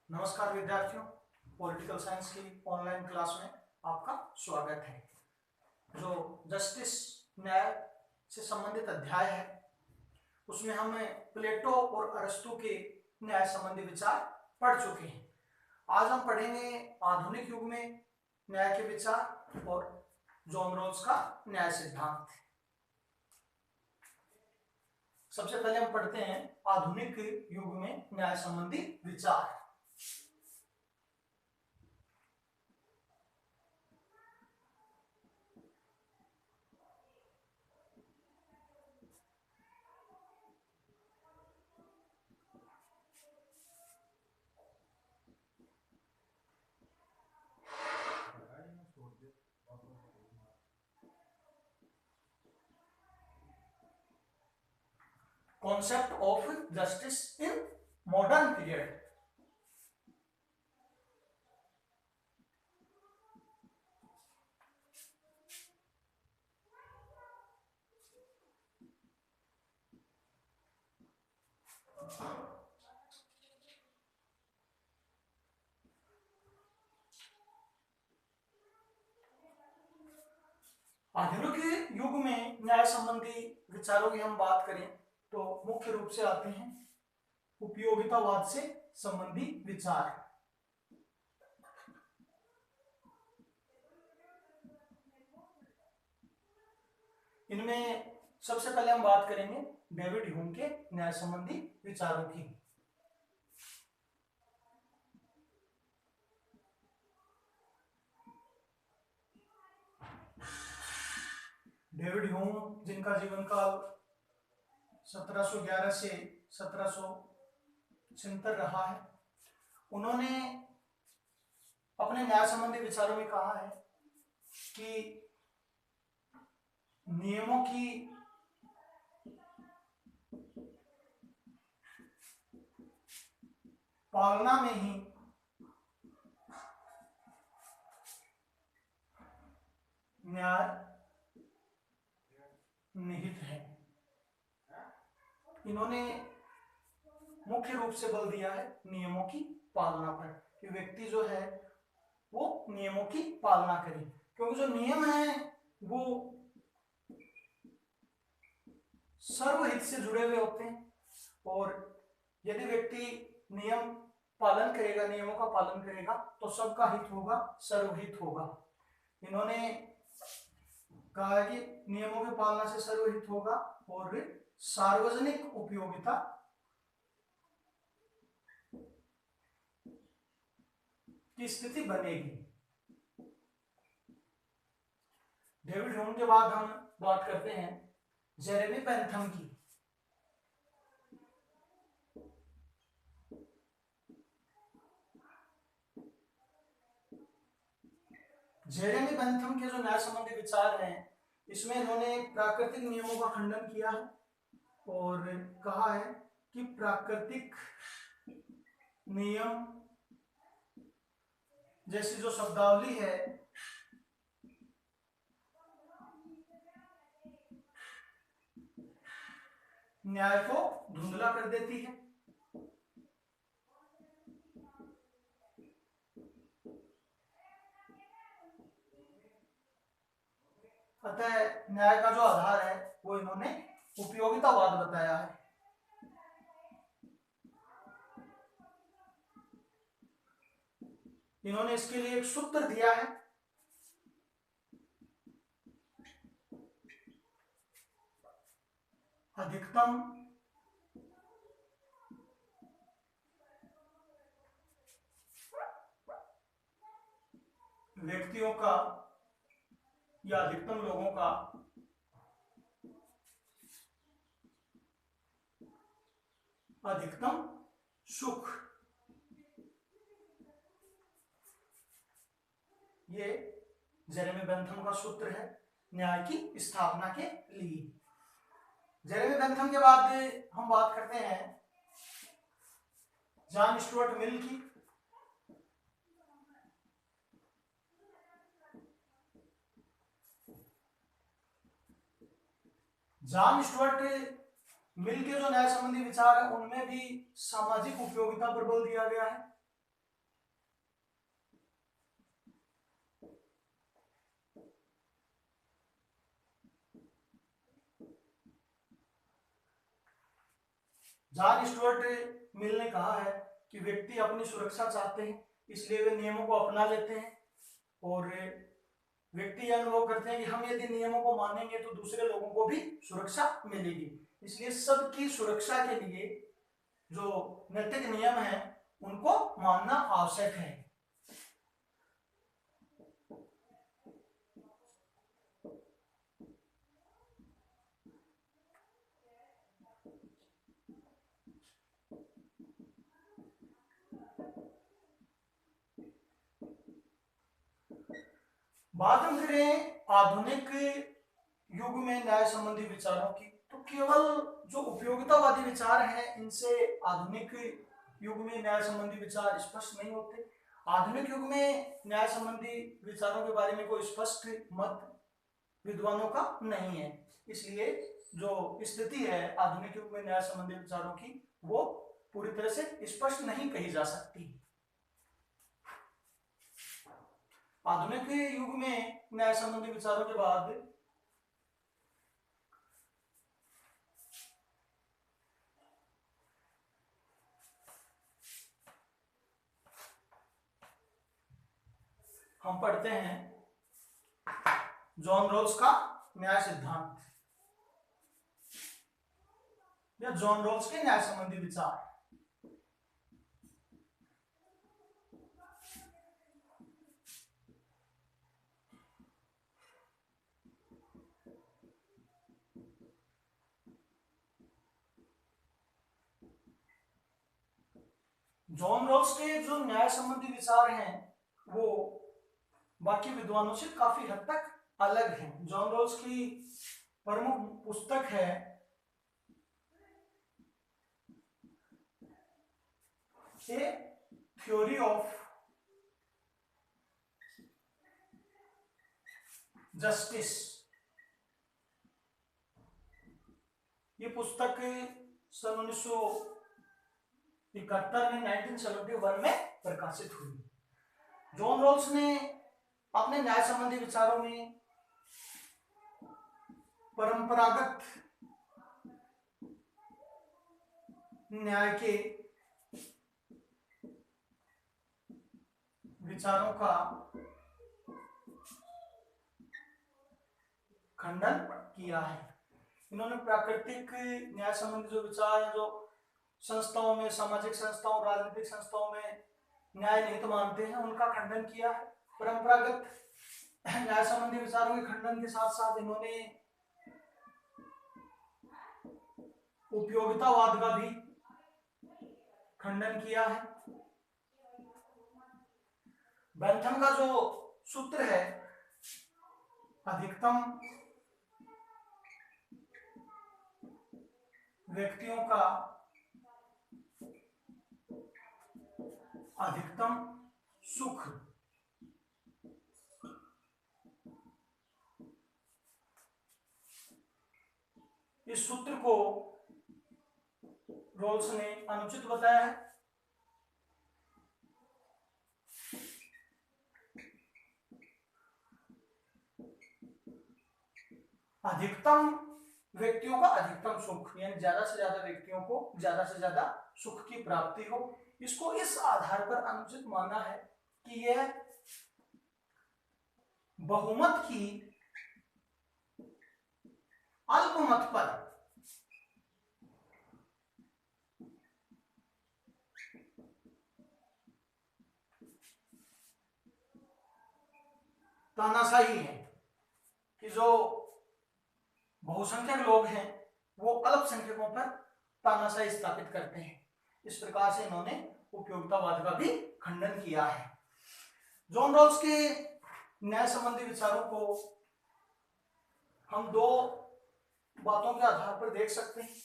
नमस्कार विद्यार्थियों, political science की ऑनलाइन क्लास में आपका स्वागत है। जो जस्टिस न्याय से संबंधित अध्याय है उसमें हम प्लेटो और अरस्तु के न्याय संबंधी विचार पढ़ चुके हैं। आज हम पढ़ेंगे आधुनिक युग में न्याय के विचार और जॉन रॉल्स का न्याय सिद्धांत। सबसे पहले हम पढ़ते हैं आधुनिक युग में न्याय संबंधी विचार। Concept of justice in modern period। आधुनिक युग में न्याय संबंधी विचारों की हम बात करें तो मुख्य रूप से आते हैं उपयोगितावाद से संबंधी विचार। इनमें सबसे पहले हम बात करेंगे डेविड ह्यूम के न्याय संबंधी विचारों की। डेविड ह्यूम, जिनका जीवन काल 1711 से 1776 रहा है, उन्होंने अपने न्याय संबंधी विचारों में कहा है कि नियमों की पालना में ही न्याय निहित है। इन्होंने मुख्य रूप से बल दिया है नियमों की पालना पर, कि व्यक्ति जो है वो नियमों की पालना करे, क्योंकि जो नियम है वो सर्वहित से जुड़े हुए होते हैं और यदि व्यक्ति नियम पालन करेगा, नियमों का पालन करेगा तो सबका हित होगा, सर्वहित होगा। इन्होंने कहा है कि नियमों की पालना से सर्वहित होगा और सार्वजनिक उपयोगिता की स्थिति बनेगी। डेविड ह्यूम के बाद हम बात करते हैं जेरेमी बेंथम की। जेरेमी बेंथम के जो न्याय संबंधी विचार हैं, इसमें इन्होंने प्राकृतिक नियमों का खंडन किया है और कहा है कि प्राकृतिक नियम जैसी जो शब्दावली है न्याय को धुंधला कर देती है। अतः न्याय का जो आधार है वो इन्होंने उपयोगितावाद बताया है। इन्होंने इसके लिए एक सूत्र दिया है, अधिकतम व्यक्तियों का या अधिकतम लोगों का अधिकतम सुख। ये जेरेमी बेंथम का सूत्र है न्याय की स्थापना के लिए। जेरेमी बेंथम के बाद हम बात करते हैं जॉन स्टुअर्ट मिल की। जॉन स्टुअर्ट मिल के जो न्याय संबंधी विचार है उनमें भी सामाजिक उपयोगिता पर बल दिया गया है जॉन स्टुअर्ट मिल ने कहा है कि व्यक्ति अपनी सुरक्षा चाहते हैं, इसलिए वे नियमों को अपना लेते हैं, और व्यक्ति यह अनुभव करते हैं कि हम यदि नियमों को मानेंगे तो दूसरे लोगों को भी सुरक्षा मिलेगी। इसलिए सबकी सुरक्षा के लिए जो नैतिक नियम है उनको मानना आवश्यक है। बात हम करें आधुनिक युग में न्याय संबंधी विचारों की, तो केवल जो उपयोगितावादी विचार हैं इनसे आधुनिक युग में न्याय संबंधी विचार स्पष्ट नहीं होते। आधुनिक युग में न्याय संबंधी विचारों के बारे में कोई स्पष्ट मत विद्वानों का नहीं है, इसलिए जो स्थिति है आधुनिक युग में न्याय संबंधी विचारों की वो पूरी तरह से स्पष्ट नहीं कही जा सकती। आधुनिक युग में न्याय संबंधी विचारों के बाद हम पढ़ते हैं जॉन रॉल्स का न्याय सिद्धांत या जॉन रॉल्स के न्याय संबंधी विचार। जॉन रॉल्स के जो न्याय संबंधी विचार हैं वो बाकी विद्वानों से काफी हद तक अलग हैं। जॉन रॉल्स की प्रमुख पुस्तक है ए थ्योरी ऑफ जस्टिस। ये पुस्तक सन 1971 में 1971 में प्रकाशित हुई। जॉन रॉल्स ने अपने न्याय संबंधी विचारों में परंपरागत न्याय के विचारों का खंडन किया है। इन्होंने प्राकृतिक न्याय संबंधी जो विचार है, जो संस्थाओं में, सामाजिक संस्थाओं, राजनीतिक संस्थाओं में न्याय निहित मानते हैं, उनका खंडन किया है। परंपरागत न्याय संबंधी विचारों के खंडन के साथ साथ इन्होंने उपयोगितावाद का भी खंडन किया है। बेंथम का जो सूत्र है अधिकतम व्यक्तियों का अधिकतम सुख, इस सूत्र को रॉल्स ने अनुचित बताया है। अधिकतम व्यक्तियों का अधिकतम सुख, यानी ज्यादा से ज्यादा व्यक्तियों को ज्यादा से ज्यादा सुख की प्राप्ति हो, इसको इस आधार पर अनुचित माना है कि यह बहुमत की अल्पमत पर तानाशाही है, कि जो बहुसंख्यक लोग हैं वो अल्पसंख्यकों पर तानाशाही स्थापित करते हैं। इस प्रकार से इन्होंने उपयोगितावाद का भी खंडन किया है। जॉन रॉल्स के न्याय संबंधी विचारों को हम दो बातों के आधार पर देख सकते हैं।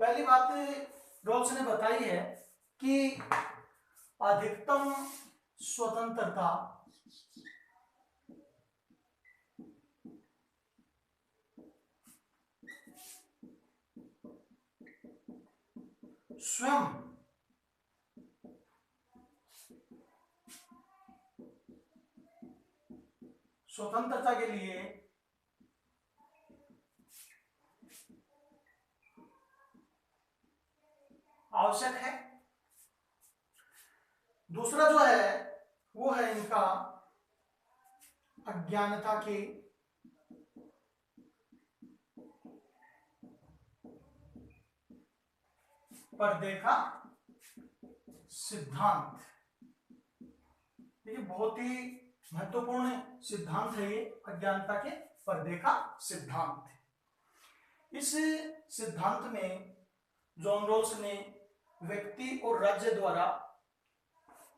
पहली बात रॉल्स ने बताई है कि अधिकतम स्वतंत्रता स्वयं स्वतंत्रता के लिए आवश्यक है। दूसरा जो है वो है इनका अज्ञानता के पर्दे का सिद्धांत। देखिए बहुत ही महत्वपूर्ण सिद्धांत है ये अज्ञानता के पर्दे का सिद्धांत। इस सिद्धांत में जॉन रॉल्स ने व्यक्ति और राज्य द्वारा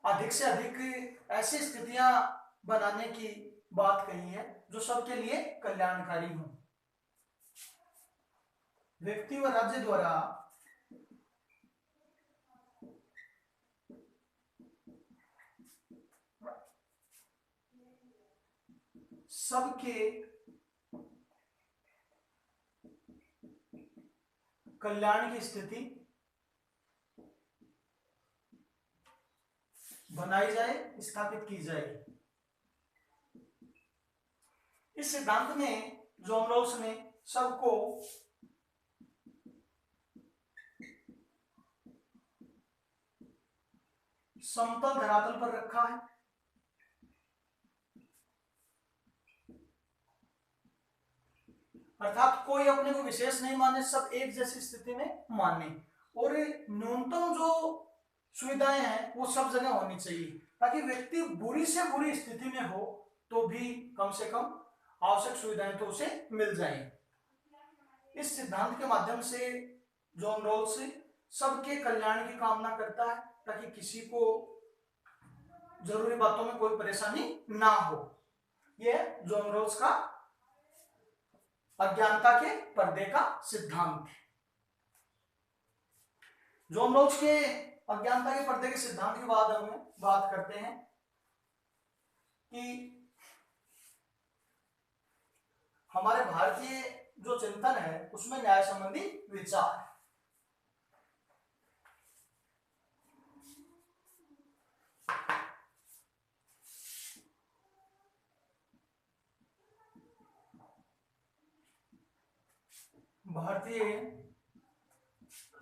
अधिक से अधिक ऐसी स्थितियां बनाने की बात कही है जो सबके लिए कल्याणकारी हो। व्यक्ति व राज्य द्वारा सबके कल्याण की स्थिति बनाई जाए, स्थापित की जाए। इस सिद्धांत में जॉन रॉल्स ने सबको समतल धरातल पर रखा है। अर्थात कोई अपने को विशेष नहीं माने, सब एक जैसी स्थिति में माने, और न्यूनतम जो सुविधाएं हैं वो सब जगह होनी चाहिए ताकि व्यक्ति बुरी से बुरी स्थिति में हो तो भी कम से कम आवश्यक सुविधाएं तो उसे मिल जाएं। इस सिद्धांत के माध्यम से जॉन रॉल्स सबके कल्याण की कामना करता है ताकि किसी को जरूरी बातों में कोई परेशानी ना हो। यह जॉन रॉल्स का अज्ञानता के पर्दे का सिद्धांत है। जॉन रॉल्स के अज्ञानता के पर्दे के सिद्धांत के बाद हम बात करते हैं कि हमारे भारतीय जो चिंतन है उसमें न्याय संबंधी विचार। भारतीय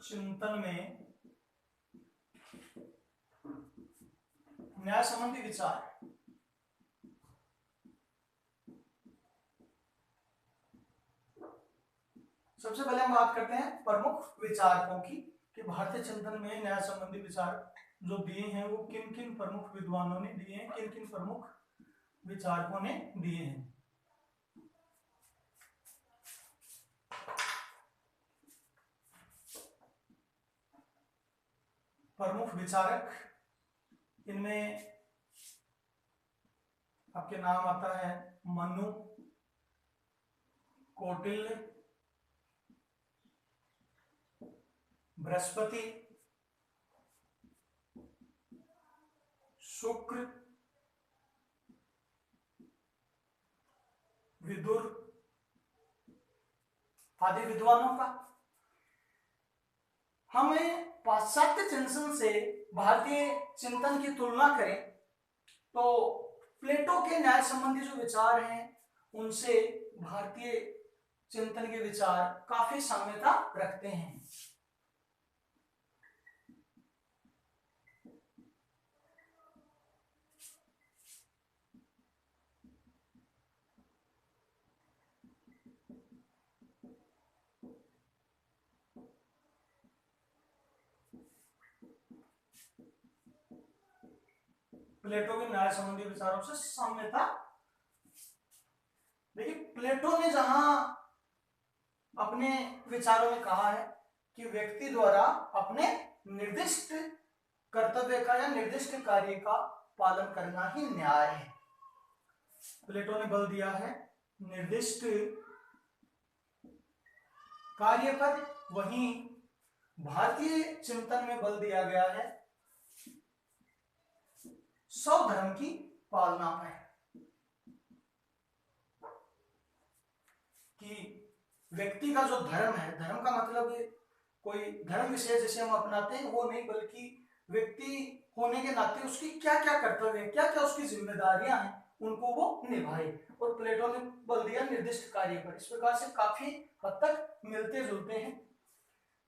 चिंतन में न्याय संबंधी विचार सबसे पहले हम बात करते हैं प्रमुख विचारकों की कि भारतीय चिंतन में न्याय संबंधी विचार जो दिए हैं वो किन किन प्रमुख विद्वानों ने दिए हैं, किन किन प्रमुख विचारकों ने दिए हैं। प्रमुख विचारक, इनमें आपके नाम आता है मनु, कौटिल्य, बृहस्पति, शुक्र, विदुर आदि विद्वानों का। हमें पाश्चात्य चिंतन से भारतीय चिंतन की तुलना करें तो प्लेटो के न्याय संबंधी जो विचार हैं उनसे भारतीय चिंतन के विचार काफी साम्यता रखते हैं। प्लेटो के न्याय संबंधी विचारों से साम्यता। देखिए प्लेटो ने जहां अपने विचारों में कहा है कि व्यक्ति द्वारा अपने निर्दिष्ट कर्तव्य का या निर्दिष्ट कार्य का पालन करना ही न्याय है। प्लेटो ने बल दिया है निर्दिष्ट कार्य पर, वहीं भारतीय चिंतन में बल दिया गया है स्वधर्म की पालना पर, कि व्यक्ति का जो धर्म है, धर्म का मतलब कोई धर्म विशेष जिसे हम अपनाते हैं वो नहीं, बल्कि व्यक्ति होने के नाते उसकी क्या क्या कर्तव्य है, क्या क्या उसकी जिम्मेदारियां हैं, उनको वो निभाए। और प्लेटो ने बल दिया निर्दिष्ट कार्य पर। इस प्रकार से काफी हद तक मिलते जुलते हैं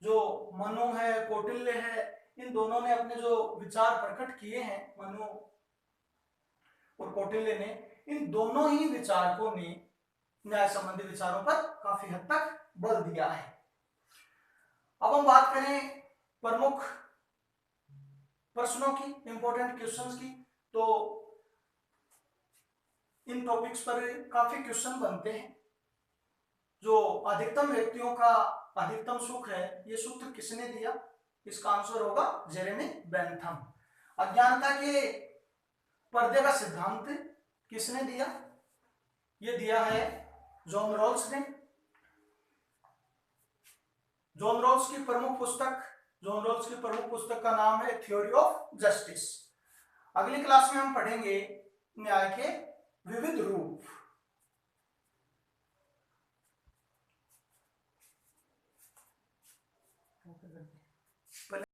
जो मनु है, कौटिल्य है, इन दोनों ने अपने जो विचार प्रकट किए हैं, मनु और कौटिल्य ने, इन दोनों ही विचारकों ने न्याय संबंधी विचारों पर काफी हद तक बल दिया है। अब हम बात करें प्रमुख प्रश्नों की, इंपॉर्टेंट क्वेश्चंस की, तो इन टॉपिक्स पर काफी क्वेश्चन बनते हैं। जो अधिकतम व्यक्तियों का अधिकतम सुख है, ये सूत्र किसने दिया? इसका आंसर होगा जेरेमी बेंथम। अज्ञानता के पर्दे का सिद्धांत किसने दिया? ये दिया है जॉन रॉल्स ने। जॉन रॉल्स की प्रमुख पुस्तक का नाम है थ्योरी ऑफ जस्टिस। अगली क्लास में हम पढ़ेंगे न्याय के विविध रूप।